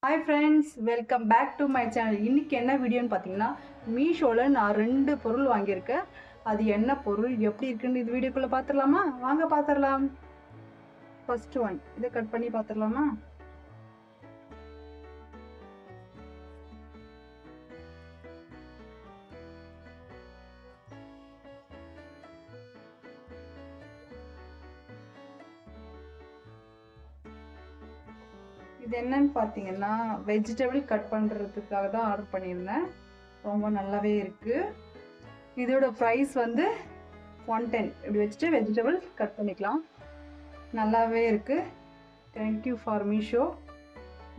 Hi friends, welcome back to my channel. இன்னைக்கு என்ன வீடியோன்னு பார்த்தீங்கன்னா மீஷோல நான் 2 பொருள் வாங்கியிருக்கேன். அது என்ன பொருள் எப்படி இருக்குன்னு இந்த வீடியோக்குள்ள பார்த்துடலாமா? வாங்க பார்த்துடலாம். ஃபர்ஸ்ட் ஒன் இதை கட் பண்ணி பார்த்துடலாமா? இது என்னன்னு பார்த்தீங்கன்னா வெஜிடபிள் கட் பண்ணுறதுக்காக தான் ஆர்டர் பண்ணியிருந்தேன். ரொம்ப நல்லாவே இருக்குது. இதோட ப்ரைஸ் வந்து 110. இப்படி வச்சுட்டு வெஜிடபிள் கட் பண்ணிக்கலாம். நல்லாவே இருக்குது. Thank you for Meesho.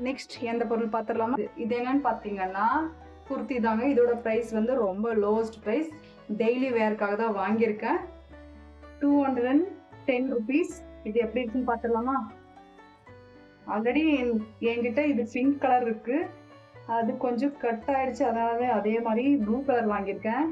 நெக்ஸ்ட் எந்த பொருள் பார்த்துடலாமா? இது என்னன்னு பார்த்தீங்கன்னா குர்த்தி தாங்க. இதோட ப்ரைஸ் வந்து ரொம்ப லோவஸ்ட் ப்ரைஸ். டெய்லி வேர்க்காக தான் வாங்கியிருக்கேன். 210 ருபீஸ். இது எப்படி இருக்குன்னு பார்த்துடலாமா? ஆல்ரெடி என்கிட்ட இது பிங்க் கலர் இருக்கு, அது கொஞ்சம் கட் ஆயிடுச்சு, அதனால அதே மாதிரி ப்ளூ கலர் வாங்கியிருக்கேன்.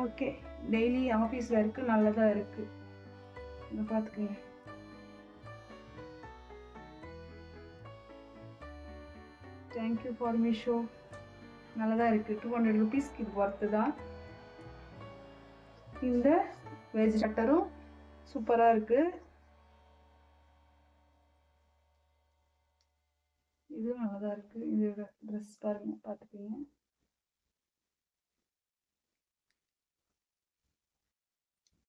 ஓகே, டெய்லி ஆஃபீஸில் இருக்கு, நல்லதாக இருக்கு. இதை பார்த்துக்கங்க. Thank you for Meesho. நல்லதாக இருக்குது. 200 ருபீஸ்க்கு இது ஒர்த்து தான். இந்த வெஜ் சட்டரும் சூப்பராக இருக்குது. இதுவும் நல்லதாக இருக்குது. இதோட ட்ரெஸ் பாருங்க, பார்த்துக்கோங்க.